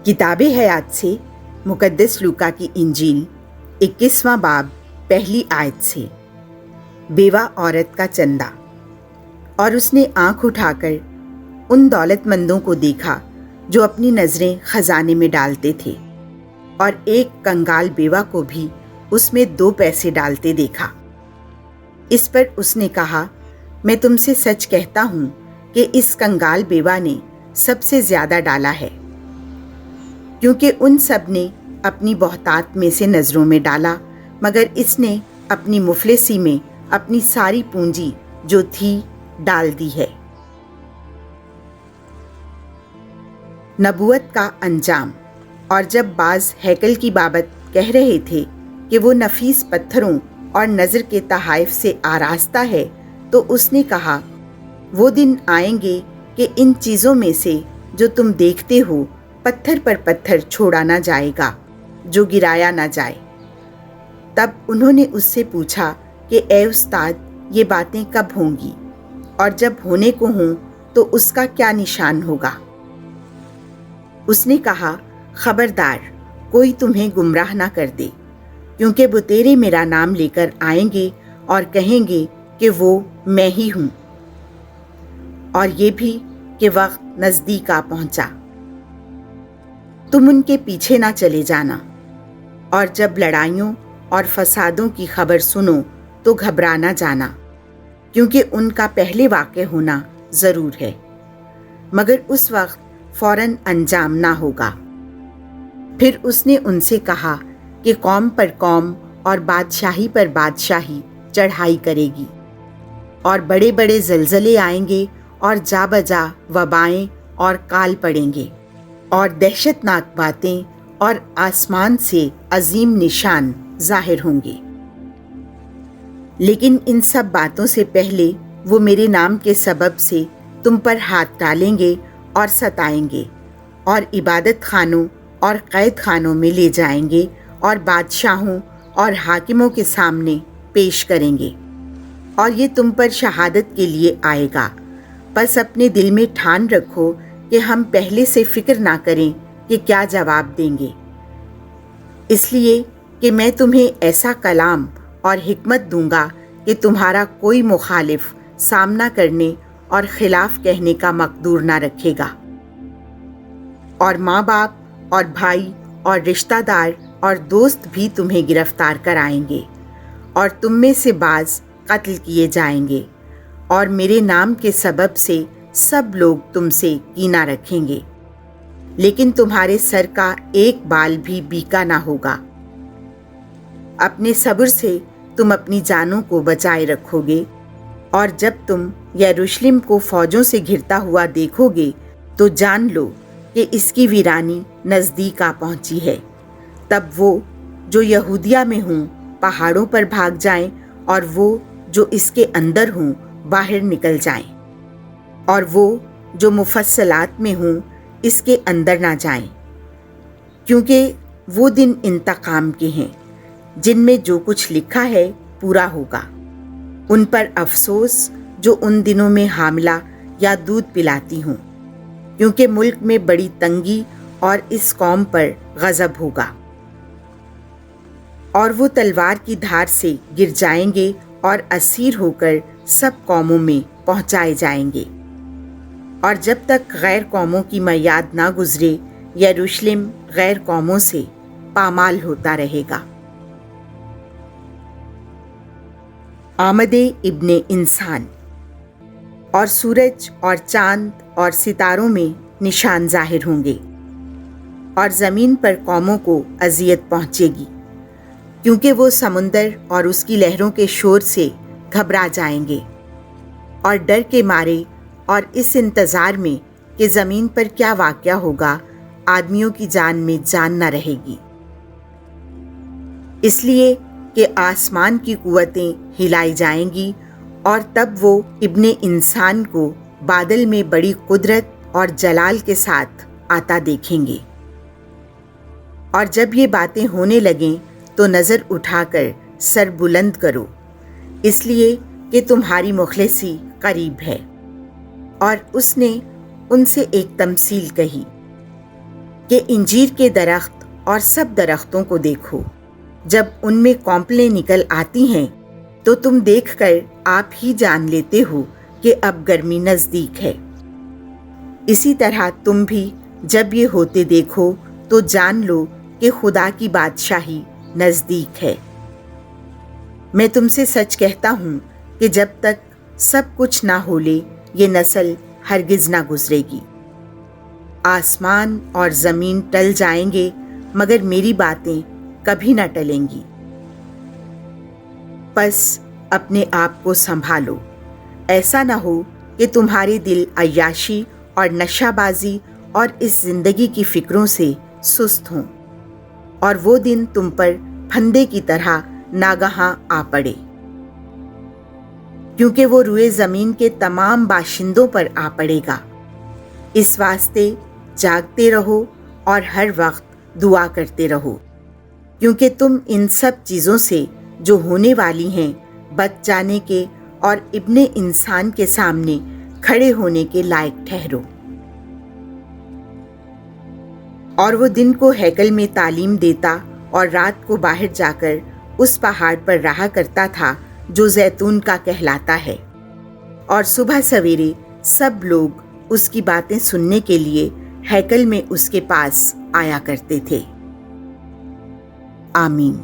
किताब हयात से मुकद्दस लूका की इंजील 21वां बाब पहली आयत से। बेवा औरत का चंदा। और उसने आंख उठाकर उन दौलतमंदों को देखा जो अपनी नज़रें खजाने में डालते थे, और एक कंगाल बेवा को भी उसमें 2 पैसे डालते देखा। इस पर उसने कहा, मैं तुमसे सच कहता हूँ कि इस कंगाल बेवा ने सबसे ज़्यादा डाला है, क्योंकि उन सब ने अपनी बहुतात में से नज़रों में डाला, मगर इसने अपनी मुफलिसी में अपनी सारी पूंजी जो थी डाल दी है। नबूवत का अंजाम। और जब बाज हैकल की बाबत कह रहे थे कि वो नफीस पत्थरों और नज़र के तहाइफ से आरास्ता है, तो उसने कहा, वो दिन आएंगे कि इन चीज़ों में से जो तुम देखते हो पत्थर पर पत्थर छोड़ा ना जाएगा जो गिराया ना जाए। तब उन्होंने उससे पूछा कि ए उस्ताद, ये बातें कब होंगी, और जब होने को हों तो उसका क्या निशान होगा? उसने कहा, खबरदार, कोई तुम्हें गुमराह ना कर दे, क्योंकि वो तेरे मेरा नाम लेकर आएंगे और कहेंगे कि वो मैं ही हूँ, और ये भी कि वक्त नज़दीक आ पहुँचा। तुम उनके पीछे ना चले जाना, और जब लड़ाइयों और फसादों की खबर सुनो तो घबरा ना जाना, क्योंकि उनका पहले वाक़े होना ज़रूर है, मगर उस वक्त फ़ौरन अंजाम ना होगा। फिर उसने उनसे कहा कि कौम पर कौम और बादशाही पर बादशाही चढ़ाई करेगी, और बड़े बड़े ज़लज़ले आएंगे, और जा बजा वबाएँ और काल पड़ेंगे, और दहशतनाक बातें और आसमान से अजीम निशान ज़ाहिर होंगे। लेकिन इन सब बातों से पहले वो मेरे नाम के सबब से तुम पर हाथ डालेंगे और सताएंगे, और इबादत खानों और कैद खानों में ले जाएंगे, और बादशाहों और हाकिमों के सामने पेश करेंगे, और ये तुम पर शहादत के लिए आएगा। बस अपने दिल में ठान रखो कि हम पहले से फिक्र ना करें कि क्या जवाब देंगे, इसलिए कि मैं तुम्हें ऐसा कलाम और हिकमत दूंगा कि तुम्हारा कोई मुखालिफ सामना करने और खिलाफ कहने का मकदूर ना रखेगा। और माँ बाप और भाई और रिश्तेदार और दोस्त भी तुम्हें गिरफ्तार कराएंगे, और तुम में से बाज कत्ल किए जाएंगे, और मेरे नाम के सबब से सब लोग तुमसे कीना रखेंगे, लेकिन तुम्हारे सर का एक बाल भी बीका ना होगा। अपने सब्र से तुम अपनी जानों को बचाए रखोगे, और जब तुम यरूशलेम को फौजों से घिरता हुआ देखोगे तो जान लो कि इसकी वीरानी नज़दीक आ पहुंची है। तब वो जो यहूदिया में हों पहाड़ों पर भाग जाएं, और वो जो इसके अंदर हों बाहर निकल जाएं, और वो जो मुफस्सलात में हों इसके अंदर ना जाएं, क्योंकि वो दिन इंतकाम के हैं जिनमें जो कुछ लिखा है पूरा होगा। उन पर अफसोस जो उन दिनों में हामिला या दूध पिलाती हों, क्योंकि मुल्क में बड़ी तंगी और इस कौम पर गज़ब होगा, और वो तलवार की धार से गिर जाएंगे और असीर होकर सब कौमों में पहुंचाए जाएंगे। और जब तक गैर कौमों की मयाद ना गुजरे, यरूशलेम गैर कौमों से पामाल होता रहेगा। आमदे इब्ने इंसान। और सूरज और चांद और सितारों में निशान जाहिर होंगे, और ज़मीन पर कौमों को अजियत पहुँचेगी, क्योंकि वो समुंदर और उसकी लहरों के शोर से घबरा जाएंगे, और डर के मारे और इस इंतज़ार में कि ज़मीन पर क्या वाक़या होगा, आदमियों की जान में जान न रहेगी, इसलिए कि आसमान की कुव्वतें हिलाई जाएंगी, और तब वो इब्ने इंसान को बादल में बड़ी कुदरत और जलाल के साथ आता देखेंगे। और जब ये बातें होने लगें तो नज़र उठाकर सर बुलंद करो, इसलिए कि तुम्हारी मुखलिसी करीब है। और उसने उनसे एक तमसील कही, کہ انجیر کے درخت اور سب درختوں کو دیکھو، جب ان میں کونپلیں نکل آتی ہیں تو تم دیکھ کر آپ ہی جان لیتے ہو کہ اب گرمی نزدیک ہے۔ اسی طرح تم بھی جب یہ ہوتے دیکھو تو جان لو کہ خدا کی بادشاہی نزدیک ہے۔ میں تم سے سچ کہتا ہوں کہ جب تک سب کچھ نہ ہو لے یہ نسل ہرگز نہ گزرے گی۔ آسمان اور زمین ٹل جائیں گے مگر میری باتیں کبھی نہ ٹلیں گی۔ پس اپنے آپ کو سنبھالو، ایسا نہ ہو کہ تمہارے دل عیاشی اور نشہ بازی اور اس زندگی کی فکروں سے سست ہوں، اور وہ دن تم پر پھندے کی طرح ناگہاں آ پڑے، کیونکہ وہ روئے زمین کے تمام باشندوں پر آ پڑے گا۔ اس واسطے جاگتے رہو اور ہر وقت دعا کرتے رہو، کیونکہ تم ان سب چیزوں سے جو ہونے والی ہیں بچ جانے کے اور ابن انسان کے سامنے کھڑے ہونے کے لائق ٹھہرو۔ اور وہ دن کو ہیکل میں تعلیم دیتا اور رات کو باہر جا کر اس پہاڑ پر رہا کرتا تھا جو زیتون کا کہلاتا ہے، اور صبح سویرے سب لوگ اس کی باتیں سننے کے لیے ہیکل میں اس کے پاس آیا کرتے تھے۔ آمین۔